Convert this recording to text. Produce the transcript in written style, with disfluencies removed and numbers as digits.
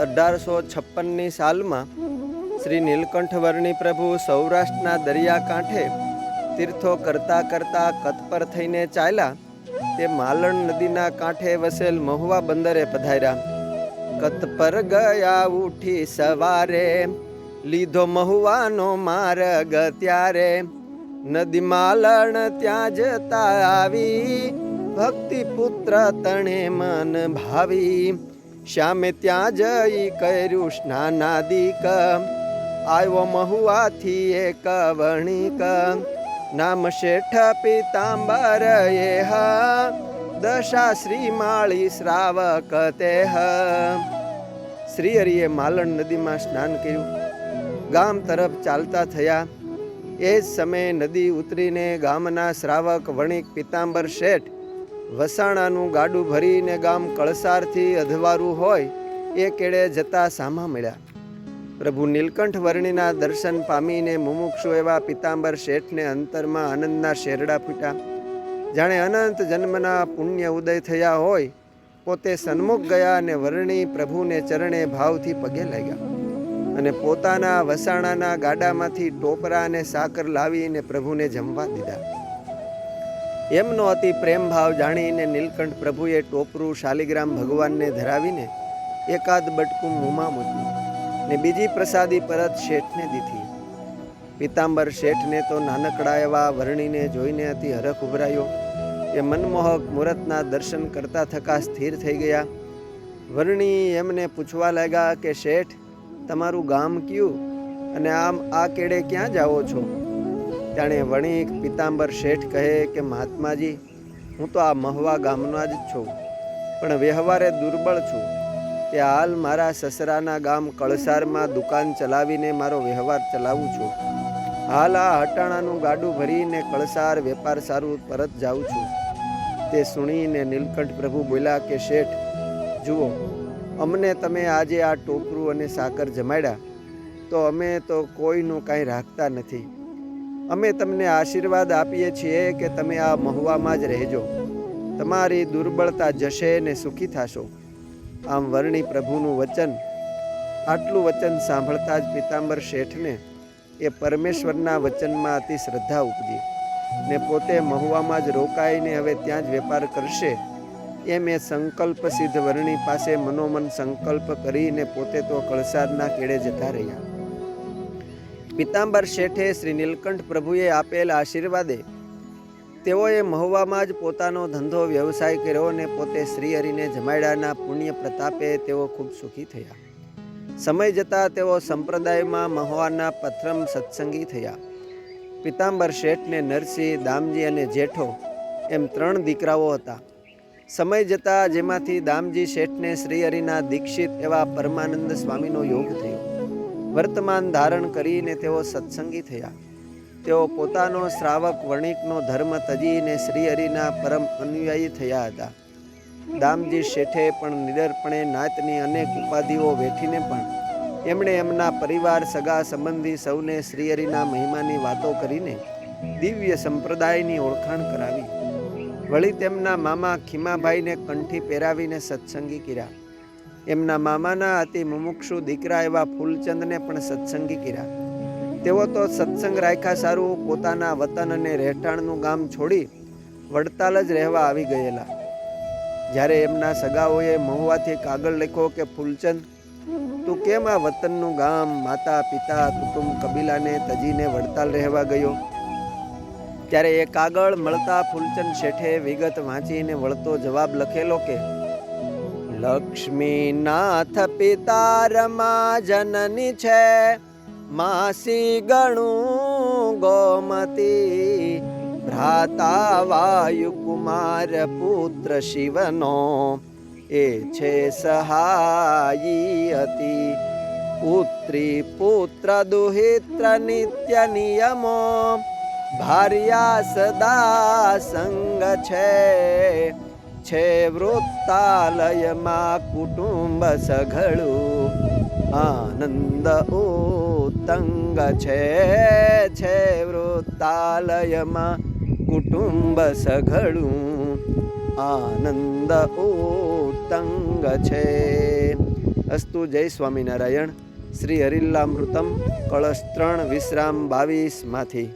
1856ની સાલમાં શ્રી નીલકંઠ વર્ણી પ્રભુ સૌરાષ્ટ્રના દરિયાકાંઠે તીર્થો કરતાં કરતાં કતપર થઈને ચાલ્યા તે માલણ નદીના કાંઠે વસેલ મહુવા બંદરે પધાર્યા. કતપર ગયા ઉઠી સવારે, લીધો મહુવાનો માર્ગ ત્યારે, નદી માલણ ત્યાં જતા આવી, ભક્તિ પુત્ર તણે મન ભાવી. શ્યામે ત્યાં જઈ કર્યું સ્નાનાદિક, આવ્યો મહુવાથી એક વણિક, નામ શેઠ પીતાંબર એહ, દશા શ્રી માળી શ્રાવક તેહ. શ્રી હરિએ માલણ નદીમાં સ્નાન કર્યું, ગામ તરફ ચાલતા થયા. એ જ સમયે નદી ઉતરીને ગામના શ્રાવક વણિક પીતાંબર શેઠ વસાણાનું ગાડું ભરીને ગામ કળસારથી અધવારું હોય એ કેળે જતા સામા મળ્યા. પ્રભુ નીલકંઠ વર્ણીના દર્શન પામીને મુમુક્ષુ એવા પીતાંબર શેઠને અંતરમાં આનંદના શેરડા ફૂટ્યા. જાણે અનંત જન્મના પુણ્ય ઉદય થયા હોય. પોતે સન્મુખ ગયા અને વર્ણી પ્રભુને ચરણે ભાવથી પગે લાગ્યા અને પોતાના વસાણાના ગાડામાંથી ટોપરા અને સાકર લાવીને પ્રભુને જમવા દીધા. એમનો અતિ પ્રેમ ભાવ જાણીને નીલકંઠ પ્રભુએ ટોપરું શાલિગ્રામ ભગવાનને ધરાવીને એકાદ બટકું મોંમાં મૂક્યું ને બીજી પ્રસાદી પરત શેઠને દીધી. પીતાંબર શેઠને તો નાનકડા એવા વર્ણીને જોઈને અતિ હરખ ઉભરાયો. એ મનમોહક મૂર્તના દર્શન કરતા થકા સ્થિર થઈ ગયા. વર્ણી એમને પૂછવા લાગ્યા કે શેઠ, તમારું ગામ કયું અને આમ આ કેડે ક્યાં જાઓ છો? જાણે વણિક પીતાંબર શેઠ કહે કે મહાત્માજી, હું તો આ મહુવા ગામના જ છું, પણ વ્યવહારે દુર્બળ છું. તે હાલ મારા સસરાના ગામ કળસારમાં દુકાન ચલાવીને મારો વ્યવહાર ચલાવું છું. હાલ આ હટાણાનું ગાડું ભરીને કળસાર વેપાર સારું પરત જાઉં છું. તે સુણીને નીલકંઠ પ્રભુ બોલ્યા કે શેઠ, જુઓ, અમને તમે આજે આ ટોપરું અને સાકર જમાડ્યા તો અમે તો કોઈનું કાંઈ રાખતા નથી. અમે તમને આશીર્વાદ આપીએ છીએ કે તમે આ મહુવામાં જ રહેજો, તમારી દુર્બળતા જશે ને સુખી થશો. આમ વર્ણી પ્રભુનું વચન, આટલું વચન સાંભળતા જ પીતાંબર શેઠને એ પરમેશ્વરના વચનમાં અતિ શ્રદ્ધા ઉપજી ને પોતે મહુવામાં જ રોકાઈને હવે ત્યાં જ વેપાર કરશે એમ એ સંકલ્પ સિદ્ધ વર્ણી પાસે મનોમન સંકલ્પ કરીને પોતે તો કળસારના કેળે જતા રહ્યા. પીતાંબર શેઠે શ્રી નીલકંઠ પ્રભુએ આપેલ આશીર્વાદે તેઓએ મહુવામાં જ પોતાનો ધંધો વ્યવસાય કર્યો અને પોતે શ્રી હરિને જમાડ્યાના પુણ્ય પ્રતાપે તેઓ ખૂબ સુખી થયા. સમય જતાં તેઓ સંપ્રદાયમાં મહુવાના પ્રથમ સત્સંગી થયા. પીતાંબર શેઠને નરસિંહ, દામજી અને જેઠો એમ 3 દીકરાઓ હતા. સમય જતાં જેમાંથી દામજી શેઠને શ્રી હરિના દીક્ષિત એવા પરમાનંદ સ્વામીનો યોગ થયો. વર્તમાન ધારણ કરીને તેઓ સત્સંગી થયા. તેઓ પોતાનો શ્રાવક વણિકનો ધર્મ તજીને શ્રી હરિના પરમ અનુયાયી થયા હતા. દામજી શેઠે પણ નિડરપણે નાતની અનેક ઉપાધિઓ વેઠીને પણ એમણે એમના પરિવાર, સગા સંબંધી સૌને શ્રી હરિના મહિમાની વાતો કરીને દિવ્ય સંપ્રદાયની ઓળખાણ કરાવી. વળી તેમના મામા ખીમાભાઈને કંઠી પહેરાવીને સત્સંગી કર્યા. એમના મામાના અતિ મુમુક્ષુ દીકરા એવા ફૂલચંદને પણ સત્સંગી કર્યા. તેઓ તો સત્સંગ રાખ્યા સારું પોતાના વતન અને રહેઠાણનું ગામ છોડી વડતાલ જ રહેવા આવી ગયેલા. જ્યારે એમના સગાઓએ મહુવાથી કાગળ લખ્યો કે ફૂલચંદ, તું કેમ આ વતનનું ગામ, માતા પિતા, કુટુંબ કબીલાને તજીને વડતાલ રહેવા ગયો? ત્યારે એ કાગળ મળતા ફૂલચંદ શેઠે વિગત વાંચીને વળતો જવાબ લખેલો કે લક્ષ્મીનાથ પિતા રમા જનની છે, માસી ગણું ગોમતી, ભ્રાતા વાયુ કુમાર પુત્ર શિવનો, એ છે સહાયી હતી. પુત્રી પુત્ર દુહિત્ર નિત્ય નિયમો, ભાર્યા સદા સંગ છે વૃત્તાલયમાં કુટુંબ સઘળું, આનંદ ઉત્તંગ છે વૃત્તાલયમાં કુટુંબ સઘળું, આનંદ ઉત્તંગ છે. અસ્તુ. જય સ્વામિનારાયણ. શ્રી હરિલામૃતમ કળશ 3 વિશ્રામ 22 માંથી.